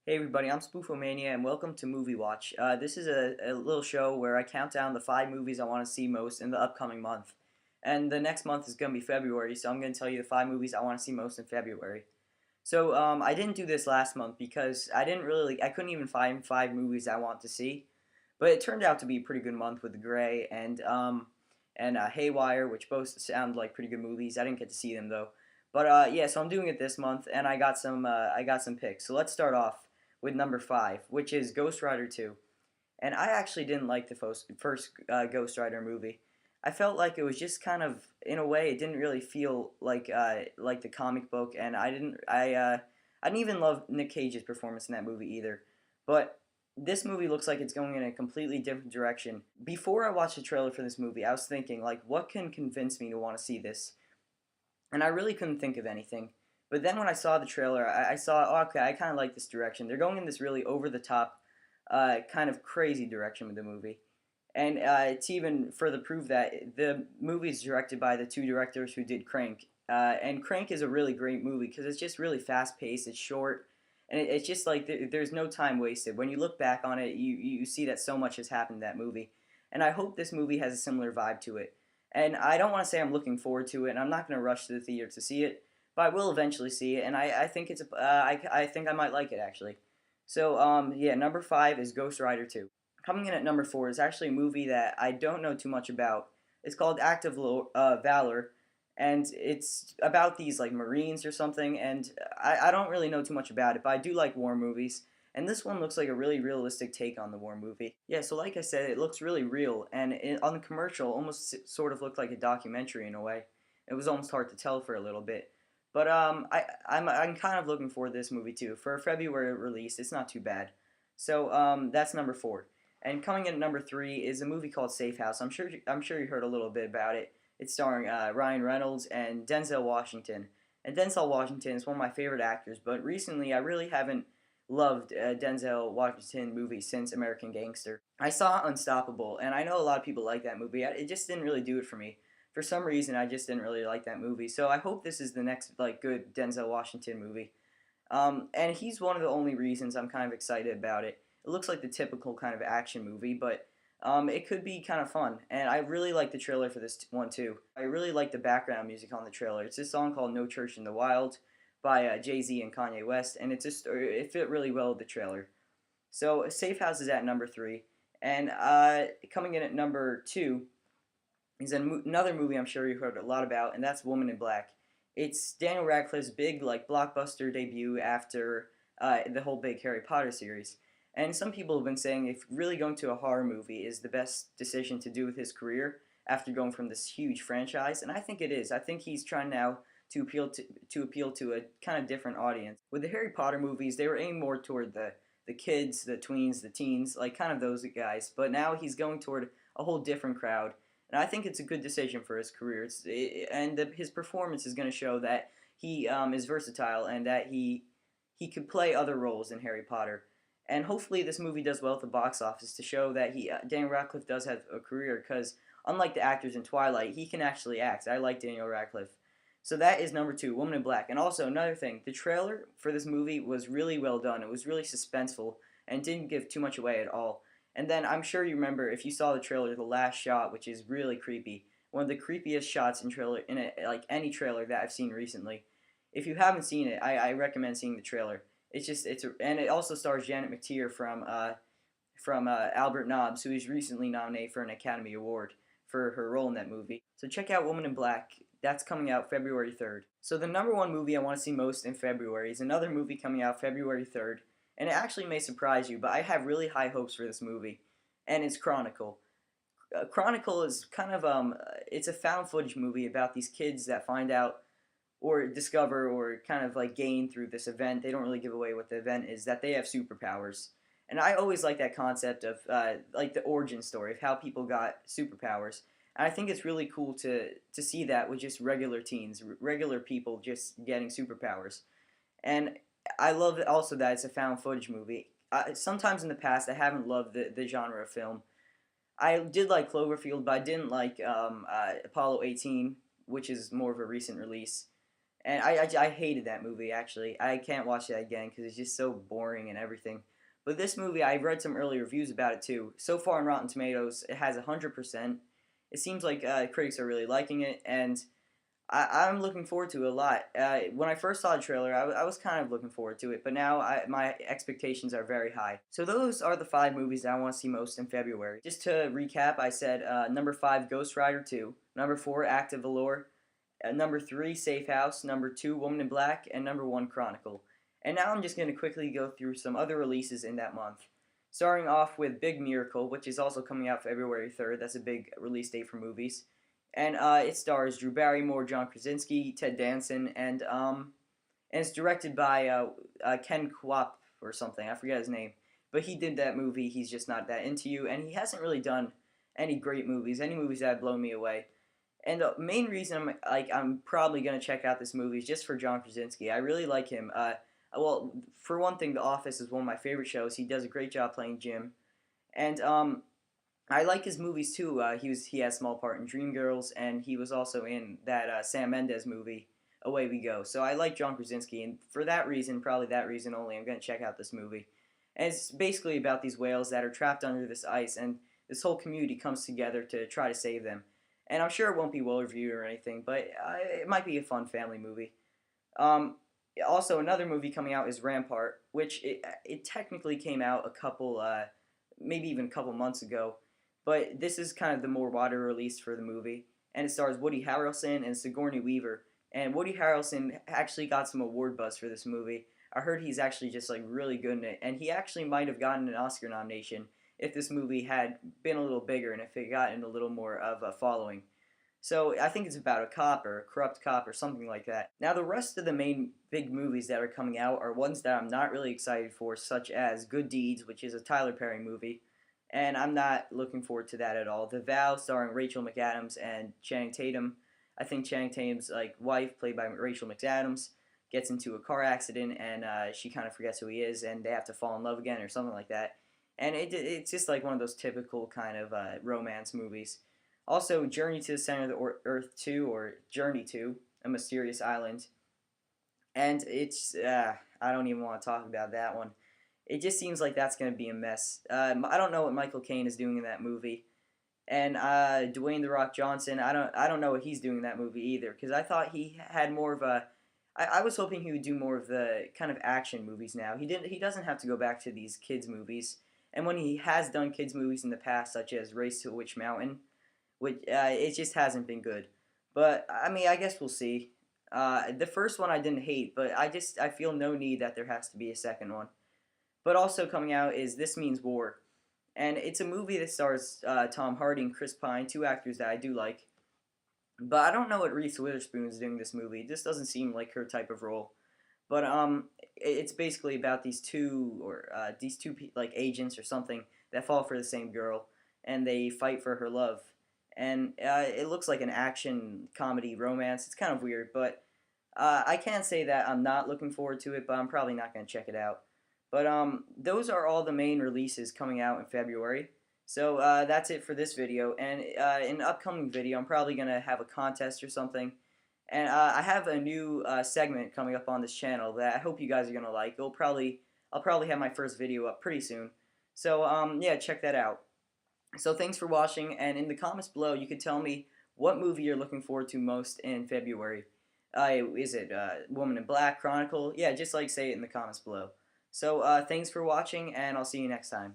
Hey everybody, I'm SPOOFOMANIA and welcome to Movie Watch. This is a little show where I count down the 5 movies I want to see most in the upcoming month. And the next month is going to be February, so I'm going to tell you the 5 movies I want to see most in February. So I didn't do this last month because I couldn't even find 5 movies I want to see. But it turned out to be a pretty good month with The Gray and Haywire, which both sound like pretty good movies. I didn't get to see them though. But yeah, so I'm doing it this month, and I got some picks. So let's start off with number 5, which is Ghost Rider 2. And I actually didn't like the first Ghost Rider movie. I felt like it was just kind of, in a way, it didn't really feel like the comic book, and I didn't even love Nick Cage's performance in that movie either. But this movie looks like it's going in a completely different direction. Before I watched the trailer for this movie, I was thinking, like, what can convince me to want to see this? And I really couldn't think of anything. But then when I saw the trailer, I saw, oh, okay, I kind of like this direction. They're going in this really over the top, kind of crazy direction with the movie. And it's even further proof that the movie is directed by the 2 directors who did Crank. And Crank is a really great movie because it's just really fast paced, it's short, and it's just like there's no time wasted. When you look back on it, you see that so much has happened in that movie. And I hope this movie has a similar vibe to it. And I don't want to say I'm looking forward to it, and I'm not going to rush to the theater to see it, but I will eventually see it, and I think I think I might like it actually. So yeah, number 5 is Ghost Rider 2. Coming in at number 4 is actually a movie that I don't know too much about. It's called Act of Valor, and it's about these like Marines or something, and I don't really know too much about it, but I do like war movies. And this one looks like a really realistic take on the war movie. Yeah, so like I said, it looks really real, and on the commercial, almost sort of looked like a documentary in a way. It was almost hard to tell for a little bit. But I'm kind of looking forward to this movie too. For a February release, it's not too bad. So that's number 4. And coming in at number 3 is a movie called Safe House. I'm sure you heard a little bit about it. It's starring Ryan Reynolds and Denzel Washington. And Denzel Washington is one of my favorite actors, but recently I really haven't loved Denzel Washington movies since American Gangster. I saw Unstoppable, and I know a lot of people like that movie. It just didn't really do it for me. For some reason, I just didn't really like that movie. So I hope this is the next like good Denzel Washington movie. And he's one of the only reasons I'm kind of excited about it. It looks like the typical kind of action movie, but it could be kind of fun. And I really like the trailer for this one too. I really like the background music on the trailer. It's this song called "No Church in the Wild" by Jay-Z and Kanye West, and it fit really well with the trailer. So Safe House is at number 3, and coming in at number 2 is another movie I'm sure you heard a lot about, and that's Woman in Black. It's Daniel Radcliffe's big like blockbuster debut after the whole big Harry Potter series. And some people have been saying if really going to a horror movie is the best decision to do with his career after going from this huge franchise, and I think it is. I think he's trying now to appeal to a kind of different audience. With the Harry Potter movies, they were aimed more toward the kids, the tweens, the teens, like kind of those guys. But now he's going toward a whole different crowd, and I think it's a good decision for his career. His performance is going to show that he is versatile and that he could play other roles in Harry Potter. And hopefully this movie does well at the box office to show that Daniel Radcliffe does have a career, because unlike the actors in Twilight, he can actually act. I like Daniel Radcliffe. So that is number 2, Woman in Black. And also another thing, the trailer for this movie was really well done. It was really suspenseful and didn't give too much away at all. And then I'm sure you remember, if you saw the trailer, the last shot, which is really creepy. One of the creepiest shots like any trailer that I've seen recently. If you haven't seen it, I recommend seeing the trailer. And it also stars Janet McTeer from Albert Nobbs, who is recently nominated for an Academy Award for her role in that movie. So check out Woman in Black. That's coming out February 3rd. So the number 1 movie I want to see most in February is another movie coming out February 3rd. And it actually may surprise you, but I have really high hopes for this movie. And it's Chronicle. Chronicle is kind of, it's a found footage movie about these kids that find out or discover or kind of like gain through this event. They don't really give away what the event is, that they have superpowers. And I always like that concept of like the origin story of how people got superpowers. And I think it's really cool to see that with just regular teens, regular people just getting superpowers. And I love also that it's a found footage movie. Sometimes in the past I haven't loved the genre of film. I did like Cloverfield, but I didn't like Apollo 18, which is more of a recent release. And I hated that movie, actually. I can't watch that again because it's just so boring and everything. But this movie, I've read some early reviews about it too. So far on Rotten Tomatoes, it has 100%. It seems like critics are really liking it, and I'm looking forward to it a lot. When I first saw the trailer, I was kind of looking forward to it, but now my expectations are very high. So those are the 5 movies that I want to see most in February. Just to recap, I said number 5, Ghost Rider 2, number 4, Act of Velour, number 3, Safe House, number 2, Woman in Black, and number 1, Chronicle. And now I'm just going to quickly go through some other releases in that month. Starting off with Big Miracle, which is also coming out February 3rd. That's a big release date for movies. And it stars Drew Barrymore, John Krasinski, Ted Danson, and it's directed by Ken Kwok or something. I forget his name. But he did that movie, He's Just Not That Into You, and he hasn't really done any great movies, any movies that have blown me away. And the main reason I'm probably gonna check out this movie is just for John Krasinski. I really like him. Well, for one thing, The Office is one of my favorite shows. He does a great job playing Jim, and I like his movies too. He has a small part in Dreamgirls, and he was also in that Sam Mendes movie, Away We Go. So I like John Krasinski, and for that reason, probably that reason only, I'm gonna check out this movie. And it's basically about these whales that are trapped under this ice, and this whole community comes together to try to save them. And I'm sure it won't be well reviewed or anything, but it might be a fun family movie. Um, Also, another movie coming out is Rampart, which it technically came out a couple, maybe even a couple months ago, but this is kind of the more wider release for the movie, and it stars Woody Harrelson and Sigourney Weaver. And Woody Harrelson actually got some award buzz for this movie. I heard he's actually just like really good in it, and he actually might have gotten an Oscar nomination if this movie had been a little bigger and if it gotten a little more of a following. So I think it's about a cop or a corrupt cop or something like that. Now the rest of the main big movies that are coming out are ones that I'm not really excited for, such as Good Deeds, which is a Tyler Perry movie, and I'm not looking forward to that at all. The Vow, starring Rachel McAdams and Channing Tatum. I think Channing Tatum's wife, played by Rachel McAdams, gets into a car accident and she kind of forgets who he is, and they have to fall in love again or something like that. And it's just like one of those typical kind of romance movies. Also, Journey to the Center of the Earth 2, or Journey to a Mysterious Island. And it's, I don't even want to talk about that one. It just seems like that's going to be a mess. I don't know what Michael Caine is doing in that movie. And Dwayne The Rock Johnson, I don't know what he's doing in that movie either. Because I thought he had more of a, I was hoping he would do more of the kind of action movies now. He doesn't have to go back to these kids movies. And when he has done kids movies in the past, such as Race to Witch Mountain, which it just hasn't been good. But I mean, I guess we'll see. The first one I didn't hate, but I feel no need that there has to be a second one. But also coming out is This Means War, and it's a movie that stars Tom Hardy and Chris Pine, 2 actors that I do like. But I don't know what Reese Witherspoon is doing in this movie. This doesn't seem like her type of role. But it's basically about these two like agents or something that fall for the same girl, and they fight for her love. And it looks like an action comedy romance. It's kind of weird, but I can't say that I'm not looking forward to it, but I'm probably not going to check it out. But those are all the main releases coming out in February. So that's it for this video. And in an upcoming video, I'm probably going to have a contest or something. And I have a new segment coming up on this channel that I hope you guys are going to like. I'll probably have my first video up pretty soon. So yeah, check that out. So thanks for watching, and in the comments below, you could tell me what movie you're looking forward to most in February. Is it Woman in Black, Chronicle? Yeah, just say it in the comments below. So thanks for watching, and I'll see you next time.